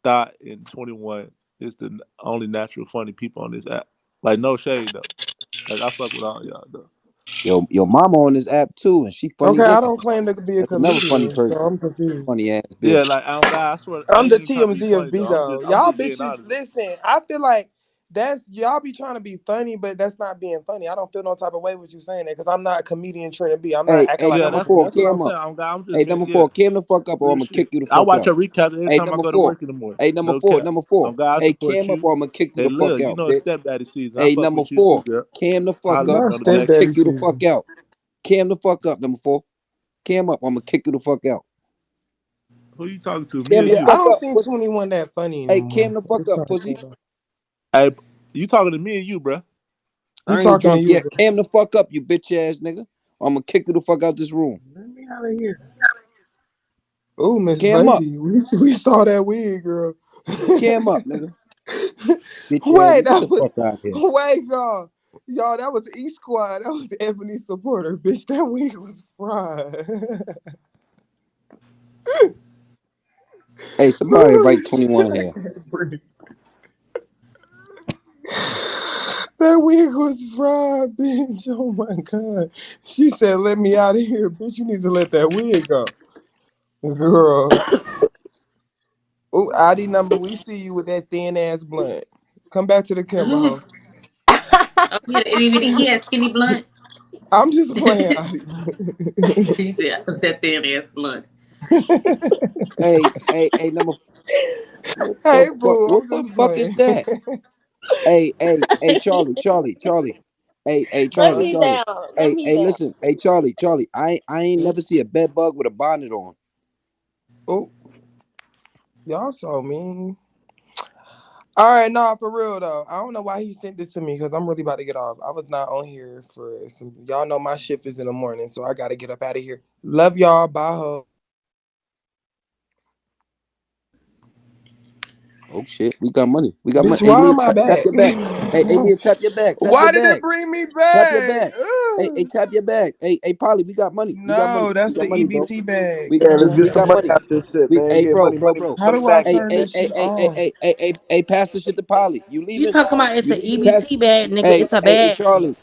Thought, and 21 is the only natural funny people on this app. Like, no shade though. Like, I fuck with all y'all though. Your mama on this app too, and she funny Okay, I with you. don't claim to be a That's another funny comedian, so person. I'm confused. Funny ass Yeah, bitch. like, on God, I swear, I I'm ain't the even trying to be TMZ of funny though. Bigo. I'm Y'all just being bitches, honest. listen. I feel like that's y'all be trying to be funny, but that's not being funny. I don't feel no type of way with you saying that because I'm not a comedian trying to be. I'm not Hey, acting hey, like Yeah, I'm a number that's four, that's what comedian. I'm cam saying. up. On God, I'm Hey, just being number yeah, four, cam the fuck up, or real I'm gonna kick shit. you the I fuck watch out. your recap every Hey, time I number go to four. work in the morning. Hey, number No four, cap. number four. On God, I Hey, support cam up, you. or I'm gonna kick you Hey, the fuck look, you out, know it's bitch. stepdaddy season. I Hey, fuck number with you too, four, girl. cam the fuck Holler at up, me Not on the or I'm gonna back stepdaddy kick end. you the fuck season. out. Cam the fuck up, number four. Cam up, or I'm gonna kick you the fuck out. Who you talking to? Me or Cam the Yeah, you? I fuck don't up, think pussy. 21 that funny Hey, anymore. cam the fuck It's up, not pussy. cool. Hey, you talking to me and you, bruh? He I ain't talking to drunk you, yet. bro. Cam the fuck up, you bitch ass nigga. Or I'm gonna kick you the fuck out this room. Let me out of here. Oh, Miss Cam up. Lady, we saw that wig, girl. Cam up, nigga. Bitch ass Wait, nigga. Get that the was fuck out of here. wait, y'all, that was E Squad. That was Ebony supporter, bitch. That wig was fried. Hey, somebody Oh, invite 21 shit. here. That wig was fried, bitch. Oh my god. She said, "Let me out of here, bitch. You need to let that wig go, girl." Oh, ID number. We see you with that thin ass blunt. Come back to the camera, Oh, hoe. he has skinny blunt. I'm just playing, ID. He said that thin ass blunt. Hey, number. What the Hey, fuck? boo. What I'm the just fuck is playing. that? Hey, Charlie. Hey, Let Huh? Charlie. me down. Let me down. Listen. Hey, Charlie. I ain't never see a bed bug with a bonnet on. Oh, y'all so mean. All right, nah, for real though. I don't know why he sent this to me because I'm really about to get off. I was not on here for some. Y'all know my shift is in the morning, so I gotta get up out of here. Love y'all. Bye, ho. Oh shit, we got money. We got money. Bitch, Hey, why Leah, am I tap back? your back. Hey, Leah, tap your back. Tap your Why did it back. bring me Tap your back? back. Hey, tap your back. Hey, Polly, we got money. We got money. No, that's We the got money, bro. EBT bag. We Yeah, That's we, let's not get we that some got money bag. money. out this shit, We, man. hey, Get bro, money, bro, money, bro. How money do I back, Hey, turn hey, man. this hey, shit hey, hey, off? hey, hey, hey, hey, pass the shit to Polly. You You leaving? talking about it's You an leaving? Pass. EBT bag, nigga? Hey, It's a hey, bag. Charlie.